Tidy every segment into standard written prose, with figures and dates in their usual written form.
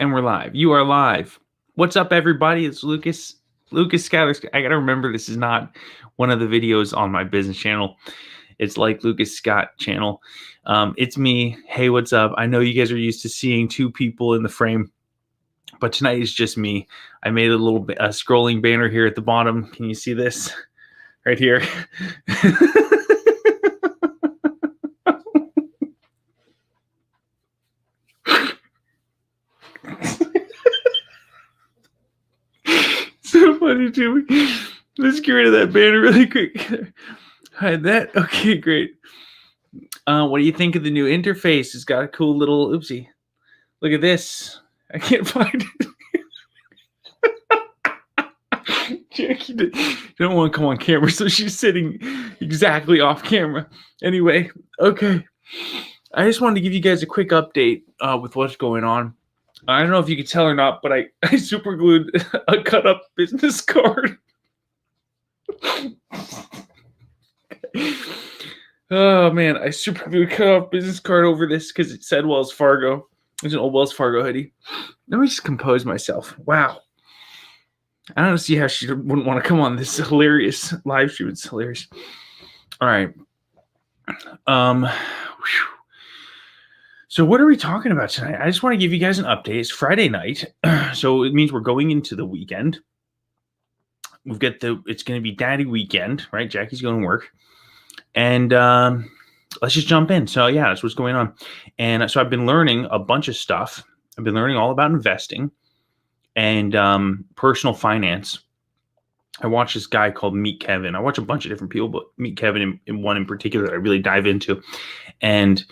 And we're live. You are live. What's up, everybody? It's Lucas. Lucas Skyler. I gotta remember this is not one of the videos on my business channel. It's like Lucas Scott channel. It's me. Hey, what's up? I know you guys are used to seeing two people in the frame, but tonight is just me. I made a little scrolling banner here at the bottom. Can you see this? Right here. So funny to me. Let's get rid of that banner really quick. Hide that. Okay, great. What do you think of the new interface? It's got a cool little oopsie. Look at this. I can't find it. Jackie don't want to come on camera, so she's sitting exactly off camera. Anyway, okay. I just wanted to give you guys a quick update with what's going on. I don't know if you could tell or not, but I super glued a cut up business card. Oh man, I super glued a cut up business card over this because it said Wells Fargo. It's an old Wells Fargo hoodie. Let me just compose myself. Wow. I don't see how she wouldn't want to come on this hilarious live stream. It's hilarious. All right. So what are we talking about tonight? I just want to give you guys an update. It's Friday night, so it means we're going into the weekend. We've got it's going to be Daddy Weekend, right? Jackie's going to work, and let's just jump in. So yeah, that's what's going on. And so I've been learning a bunch of stuff. I've been learning all about investing and personal finance. I watch this guy called Meet Kevin. I watch a bunch of different people, but Meet Kevin in one in particular that I really dive into, and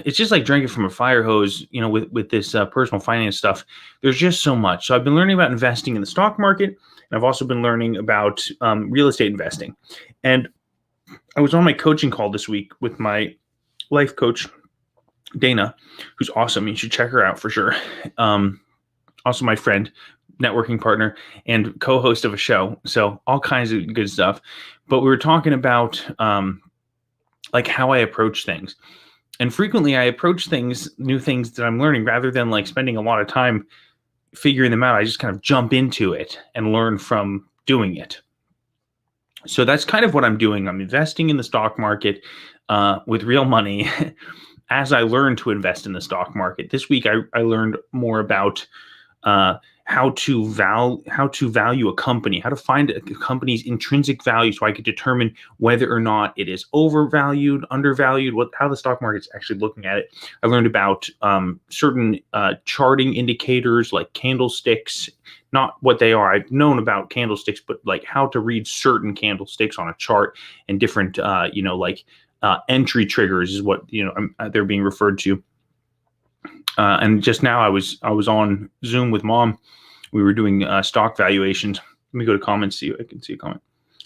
it's just like drinking from a fire hose, you know, with this personal finance stuff. There's just so much. So I've been learning about investing in the stock market, and I've also been learning about real estate investing. And I was on my coaching call this week with my life coach, Dana, who's awesome. You should check her out for sure. Also my friend, networking partner, and co-host of a show. So all kinds of good stuff. But we were talking about like how I approach things. And frequently I approach new things that I'm learning, rather than like spending a lot of time figuring them out. I just kind of jump into it and learn from doing it. So that's kind of what I'm doing. I'm investing in the stock market with real money as I learn to invest in the stock market. This week I learned more about how to value a company, how to find a company's intrinsic value, so I could determine whether or not it is overvalued, undervalued, how the stock market's actually looking at it. I learned about certain charting indicators like candlesticks, not what they are. I've known about candlesticks, but like how to read certain candlesticks on a chart, and different, entry triggers is what they're being referred to. And just now I was on Zoom with Mom. We were doing stock valuations. Let me go to comments, see if I can see a comment.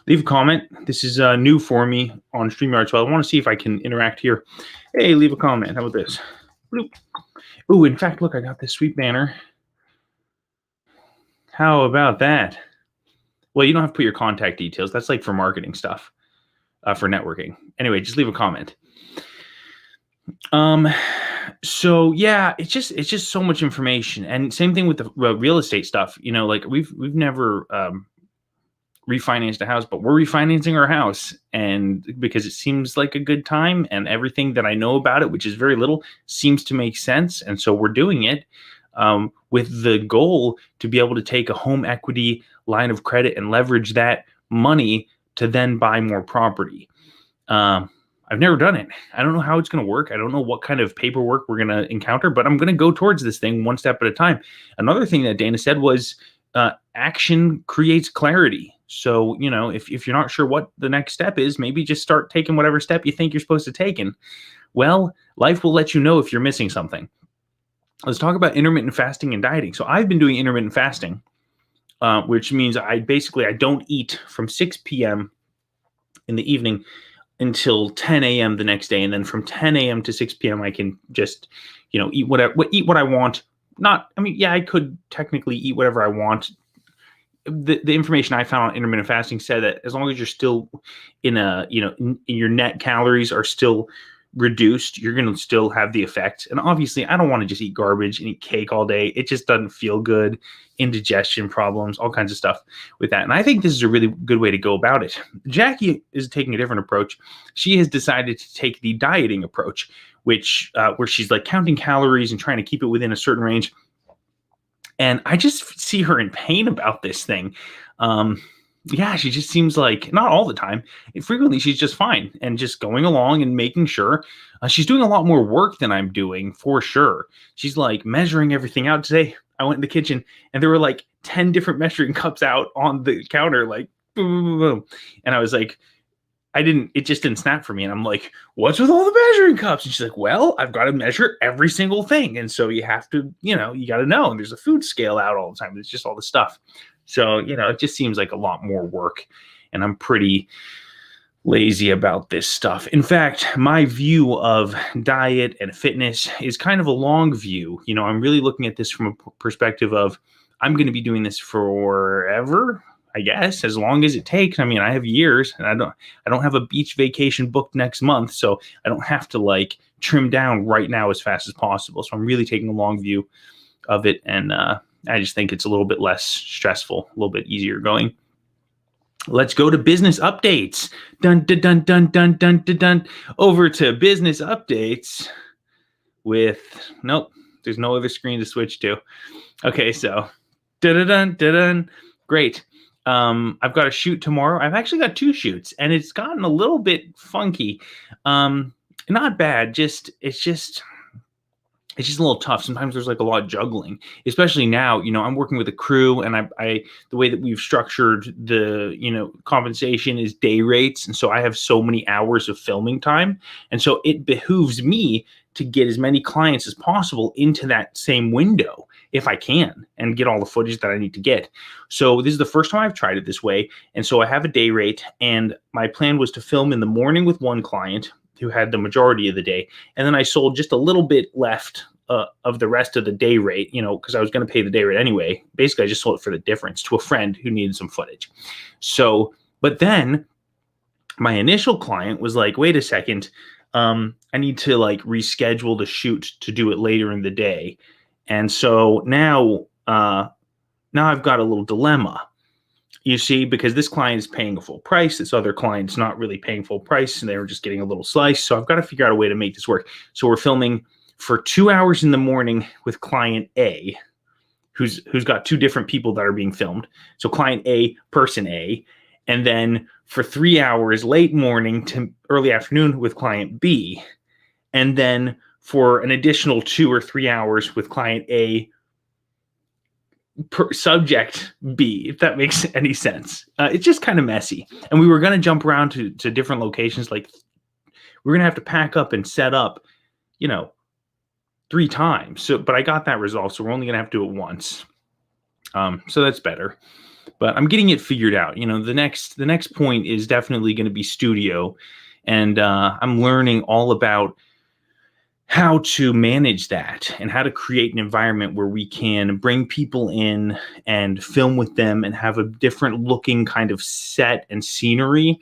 Leave a comment. This is new for me on StreamYard, so I want to see if I can interact here. Hey, leave a comment. How about this? Ooh, in fact, look, I got this sweet banner. How about that? Well, you don't have to put your contact details. That's like for marketing stuff, for networking. Anyway, just leave a comment. So yeah, it's just so much information, and same thing with the real estate stuff. You know, like we've never refinanced a house, but we're refinancing our house, and because it seems like a good time, and everything that I know about it, which is very little, seems to make sense, and so we're doing it with the goal to be able to take a home equity line of credit and leverage that money to then buy more property. I've never done it. I don't know how it's going to work. I don't know what kind of paperwork we're going to encounter, but I'm going to go towards this thing one step at a time. Another thing that Dana said was action creates clarity. So, you know, if you're not sure what the next step is, maybe just start taking whatever step you think you're supposed to take. And well, life will let you know if you're missing something. Let's talk about intermittent fasting and dieting. So I've been doing intermittent fasting, which means I don't eat from 6 p.m. in the evening until 10 a.m. the next day. And then from 10 a.m. to 6 p.m. I can just, eat what I want. I could technically eat whatever I want. The information I found on intermittent fasting said that as long as you're still in your net calories are still reduced, you're going to still have the effect. And obviously, I don't want to just eat garbage and eat cake all day. It just doesn't feel good. Indigestion problems, all kinds of stuff with that. And I think this is a really good way to go about it. Jackie is taking a different approach. She has decided to take the dieting approach, which where she's like counting calories and trying to keep it within a certain range. And I just see her in pain about this thing. Yeah, she just seems like, not all the time, frequently she's just fine and just going along and making sure. She's doing a lot more work than I'm doing, for sure. She's like measuring everything out. Today I went in the kitchen and there were like 10 different measuring cups out on the counter, like boom, boom, boom. And I was like, it just didn't snap for me. And I'm like, what's with all the measuring cups? And she's like, well, I've got to measure every single thing. And so you have to, you got to know. And there's a food scale out all the time. It's just all the stuff. So, it just seems like a lot more work. And I'm pretty lazy about this stuff. In fact, my view of diet and fitness is kind of a long view. I'm really looking at this from a perspective of, I'm going to be doing this forever, I guess, as long as it takes. I mean, I have years, and I don't have a beach vacation booked next month, so I don't have to like trim down right now as fast as possible. So I'm really taking a long view of it, and I just think it's a little bit less stressful, a little bit easier going. Let's go to business updates. Dun dun dun dun dun dun dun dun. Over to business updates with nope. There's no other screen to switch to. Okay, so dun dun dun dun. Great. I've got a shoot tomorrow. I've actually got 2 shoots, and it's gotten a little bit funky. Not bad. It's just a little tough. Sometimes there's like a lot of juggling, especially now. I'm working with a crew, and I the way that we've structured the compensation is day rates, and so I have so many hours of filming time, and so it behooves me to get as many clients as possible into that same window if I can, and get all the footage that I need to get. So this is the first time I've tried it this way. And so I have a day rate, and my plan was to film in the morning with one client who had the majority of the day. And then I sold just a little bit left of the rest of the day rate, because I was going to pay the day rate anyway. Basically, I just sold it for the difference to a friend who needed some footage. So, but then my initial client was like, wait a second, I need to like reschedule the shoot to do it later in the day. And so now I've got a little dilemma, you see, because this client is paying a full price. This other client's not really paying full price, and they were just getting a little slice. So I've got to figure out a way to make this work. So we're filming for 2 hours in the morning with client A, who's got 2 different people that are being filmed. So client A, person A, and then for 3 hours late morning to early afternoon with client B, and then for an additional 2 or 3 hours with client A, subject B, if that makes any sense. It's just kind of messy. And we were going to jump around to different locations. Like, we're going to have to pack up and set up, 3 times. So, but I got that resolved. So we're only going to have to do it once. So that's better. But I'm getting it figured out. The next point is definitely going to be studio. And I'm learning all about how to manage that and how to create an environment where we can bring people in and film with them and have a different looking kind of set and scenery,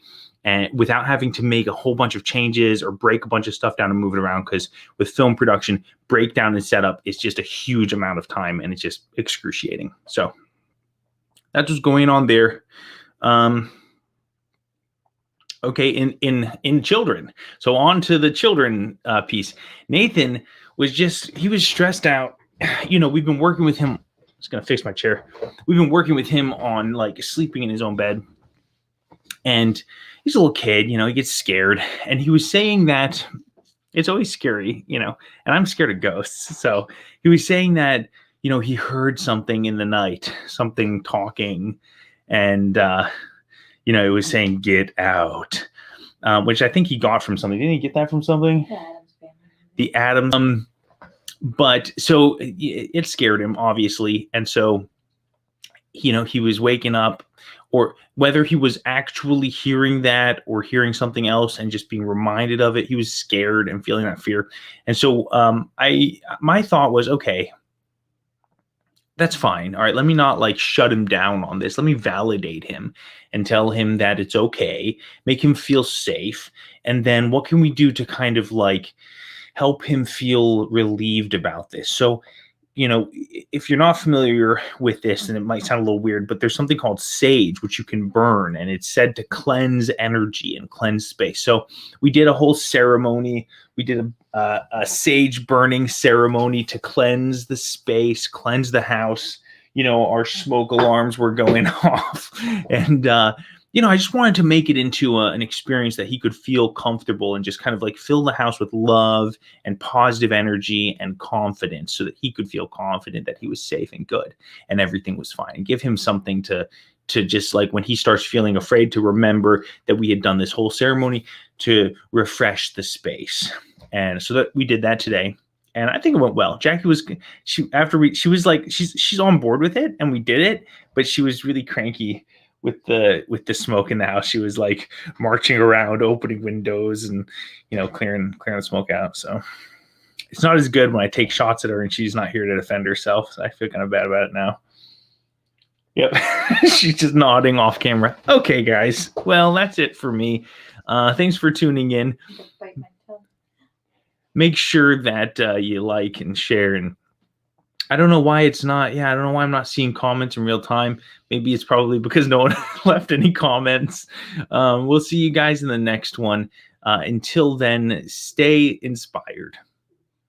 and without having to make a whole bunch of changes or break a bunch of stuff down and move it around. Because with film production, breakdown and setup is just a huge amount of time, and it's just excruciating. So that's what's going on there. Okay, in children. So on to the children piece. Nathan he was stressed out. We've been working with him. I'm just going to fix my chair. We've been working with him on like sleeping in his own bed. And he's a little kid, he gets scared. And he was saying that it's always scary, and I'm scared of ghosts. So he was saying that, he heard something in the night, something talking, and it was saying, get out, which I think he got from something. Didn't he get that from something? The Addams. But so it scared him, obviously. And so, he was waking up, or whether he was actually hearing that or hearing something else and just being reminded of it, he was scared and feeling that fear. And so my thought was, okay, that's fine. All right, let me not like shut him down on this. Let me validate him and tell him that it's okay, make him feel safe. And then what can we do to kind of like help him feel relieved about this? So, if you're not familiar with this, and it might sound a little weird, but there's something called sage, which you can burn, and it's said to cleanse energy and cleanse space. So we did a whole ceremony. We did a sage burning ceremony to cleanse the space, cleanse the house. Our smoke alarms were going off, and I just wanted to make it into an experience that he could feel comfortable and just kind of like fill the house with love and positive energy and confidence, so that he could feel confident that he was safe and good and everything was fine, and give him something to just like when he starts feeling afraid, to remember that we had done this whole ceremony to refresh the space. And so that we did that today. And I think it went well. Jackie was she's on board with it, and we did it, but she was really cranky with the smoke in the house. She was like marching around, opening windows, and clearing the smoke out. So it's not as good when I take shots at her and she's not here to defend herself. So I feel kind of bad about it now. Yep. She's just nodding off camera. Okay, guys. Well, that's it for me. Thanks for tuning in. Make sure that you like and share. And I don't know why it's not. Yeah, I don't know why I'm not seeing comments in real time. Maybe it's probably because no one left any comments. We'll see you guys in the next one. Until then, stay inspired.